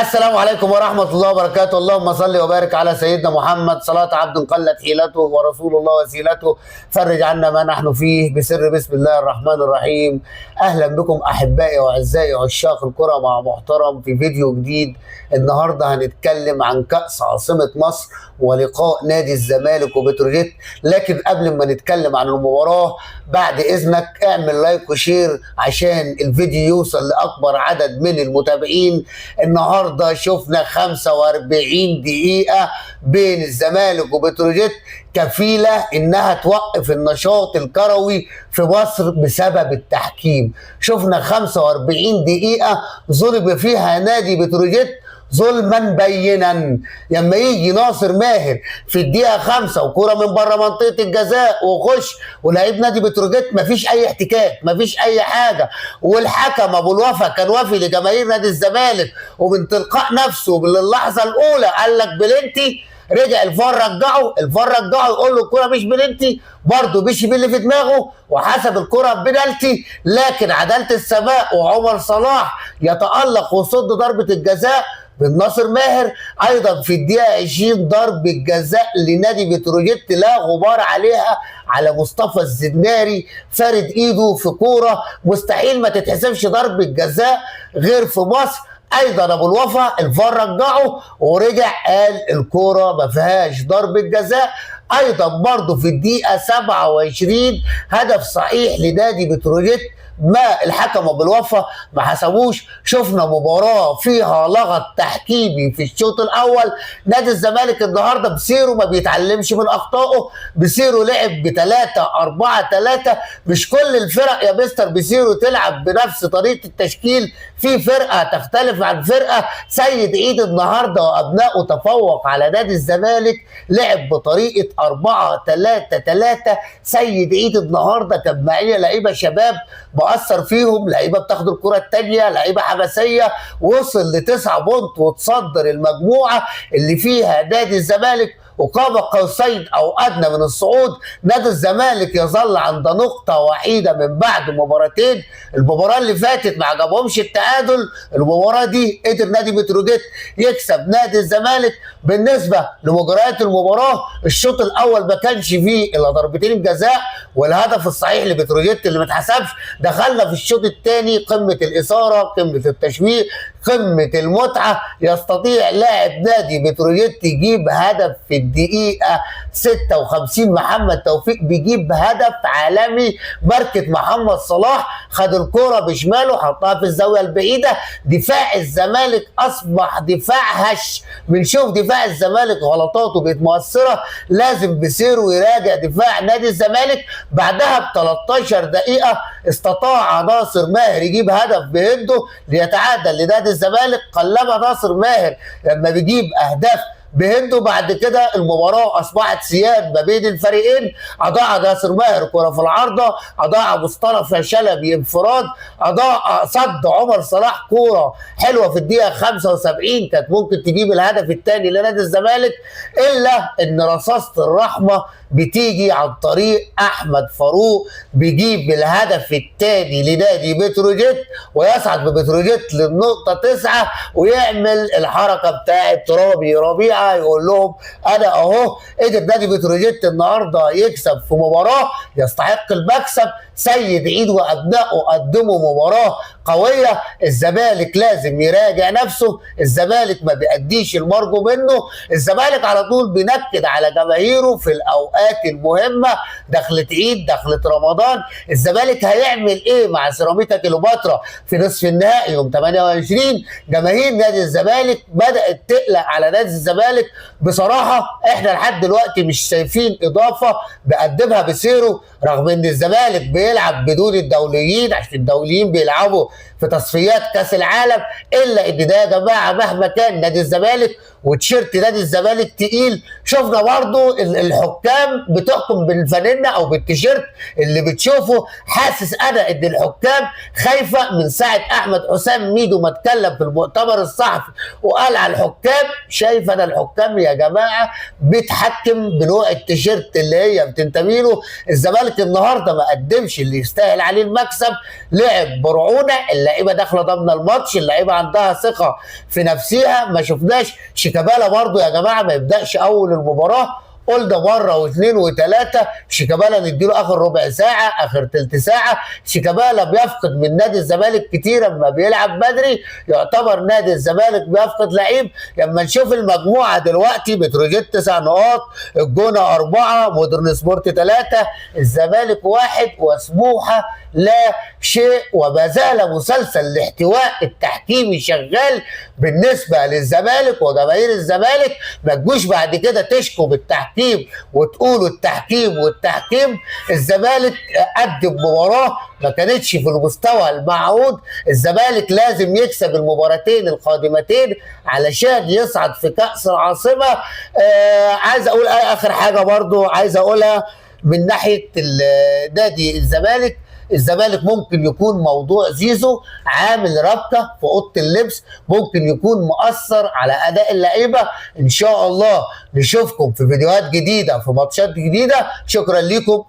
السلام عليكم ورحمة الله وبركاته. اللهم صل وبارك على سيدنا محمد. صلاة عبد قلت حيلته ورسول الله وسيلته. فرج عنا ما نحن فيه بسر بسم الله الرحمن الرحيم. أهلا بكم أحبائي وأعزائي عشاق الكرة مع محترم في فيديو جديد. النهاردة هنتكلم عن كأس عاصمة مصر ولقاء نادي الزمالك وبتروجيت. لكن قبل ما نتكلم عن المباراة بعد إذنك اعمل لايك وشير عشان الفيديو يوصل لأكبر عدد من المتابعين. النهارده شفنا 45 دقيقة بين الزمالك وبتروجيت كفيلة انها توقف النشاط الكروي في مصر بسبب التحكيم. شفنا 45 دقيقة ظلم فيها نادي بتروجيت ظلما بينا. لما يجي ناصر ماهر في الدقيقه 5 وكوره من بره منطقه الجزاء وخش ولعيب نادي بتروجيت مفيش اي احتكاك مفيش اي حاجه، والحكم ابو الوفا كان وافي لجماهير نادي الزمالك ومن تلقاء نفسه من اللحظه الاولى قال لك بلنتي. رجع الفار رجعه يقول له الكوره مش بلنتي، برضه مشي باللي في دماغه وحسب الكره بنالتي. لكن عداله السماء وعمر صلاح يتالق وصد ضربه الجزاء من ناصر ماهر. ايضا في الدقيقه 20 ضربه جزاء لنادي بتروجيت لا غبار عليها على مصطفى الزناري، فارد ايده في كوره مستحيل ما تتحسبش ضربه جزاء غير في مصر. ايضا ابو الوفا الفار رجعه ورجع قال الكوره ما فيهاش ضربه جزاء. ايضا برضه في الدقيقه 27 هدف صحيح لنادي بتروجيت ما الحكم ابو الوفا ما حسبوش. شفنا مباراه فيها لغط تحكيمي في الشوط الاول. نادي الزمالك النهارده بسيره ما بيتعلمش من اخطائه، بسيره لعب ب3-4-3. مش كل الفرق يا مستر بسيره تلعب بنفس طريقه التشكيل، في فرقه تختلف عن فرقه. سيد عيد النهارده وابنائه تفوق على نادي الزمالك، لعب بطريقه 4-3-3. سيد عيد النهارده كان معايا لعيبه شباب مؤثر فيهم، لعيبه بتاخد الكره الثانيه، لعيبه حماسيه، وصل ل9 بونت وتصدر المجموعه اللي فيها نادي الزمالك وقاب قوسين او ادنى من الصعود. نادي الزمالك يظل عند نقطه وحيده من بعد مباراتين. المباراه اللي فاتت ما عجبهمش التعادل، المباراه دي قدر نادي بتروجيت يكسب نادي الزمالك. بالنسبه لمجريات المباراه الشوط الاول ما كانش فيه الا ضربتين الجزاء والهدف الصحيح لبتروجيت اللي ما اتحسبش. دخلنا في الشوط الثاني قمه الاثاره، قمه التشويق، قمه المتعه. يستطيع لاعب نادي بتروجيت يجيب هدف في الدقيقه 56. محمد توفيق بيجيب هدف عالمي. ماركة محمد صلاح خد الكرة بشماله حطها في الزاوية البعيدة. دفاع الزمالك أصبح دفاع هش. بنشوف دفاع الزمالك غلطاته بقت مؤثرة، لازم بسيره يراجع دفاع نادي الزمالك. بعدها ب 13 دقيقة استطاع ناصر ماهر يجيب هدف بهده ليتعادل لنادي الزمالك. قلبها ناصر ماهر لما بيجيب أهداف بهنده. بعد كده المباراه اصبحت سياد ما بين الفريقين. اضاع ناصر ماهر كره في العارضه، اضاع مصطفى شلبي انفراد، اضاع صد عمر صلاح كوره حلوه في الدقيقه 75 كانت ممكن تجيب الهدف الثاني لنادي الزمالك. الا ان رصاصه الرحمه بتيجي عن طريق احمد فاروق بيجيب الهدف الثاني لنادي بتروجيت ويصعد ببتروجيت للنقطه 9 ويعمل الحركه بتاعت رامي ربيعه يقول لهم انا اهو. قدر نادي بتروجيت النهارده يكسب في مباراه يستحق المكسب. سيد عيد وابنائه قدموا مباراه قويه. الزمالك لازم يراجع نفسه، الزمالك ما بيأديش المرجو منه. الزمالك على طول بينكد على جماهيره في الاوقات المهمه، دخلت عيد دخلت رمضان. الزمالك هيعمل ايه مع سيراميكا كليوباترا في نصف النهائي يوم 28؟ جماهير نادي الزمالك بدأت تقلق على نادي الزمالك. بصراحه احنا لحد دلوقتي مش شايفين اضافه بقدمها بسيره، رغم ان الزمالك بيلعب بدون الدوليين عشان الدوليين بيلعبوا في تصفيات كاس العالم. الا ان ده يا جماعه مهما كان نادي الزمالك وتيشيرت نادي الزمالك تقيل. شفنا برضو الحكام بتحكم بالفانلة او بالتيشيرت اللي بتشوفه. حاسس انا ان الحكام خايفه من ساعه احمد حسام ميدو ما اتكلم في المؤتمر الصحفي وقال على الحكام. شايف انا الحكام يا جماعه بتحكم بنوع التيشيرت اللي هي بتنتمي له. الزمالك النهارده ما قدمش اللي يستاهل عليه المكسب، لعب برعونه. اللعيبه اللعيبه داخله ضامنه الماتش، اللعيبه عندها ثقه في نفسها. ما شفناش شيكابالا برضو يا جماعه ما يبداش اول المباراه، قلنا مره واثنين وثلاثه شيكابالا نديله اخر ربع ساعه اخر ثلث ساعه. شيكابالا بيفقد من نادي الزمالك كتير اما بيلعب بدري، يعتبر نادي الزمالك بيفقد لعيب. لما نشوف المجموعه دلوقتي بتروجيت 9 نقاط، الجونه 4، مودرن سبورت 3، الزمالك 1 وسموحه لا شيء. وما زال مسلسل الاحتواء التحكيمي شغال بالنسبه للزمالك وجماهير الزمالك. ما تجوش بعد كده تشكوا بالتحكيم وتقولوا التحكيم والتحكيم. الزمالك قدم مباراه ما كانتش في المستوى المعهود. الزمالك لازم يكسب المباراتين القادمتين علشان يصعد في كأس العاصمه. عايز اقول اخر حاجه برضو عايز اقولها من ناحيه نادي الزمالك. الزمالك ممكن يكون موضوع زيزو عامل رابطه في اوضه اللبس، ممكن يكون مؤثر على اداء اللعيبه. ان شاء الله نشوفكم في فيديوهات جديده في ماتشات جديده. شكرا لكم.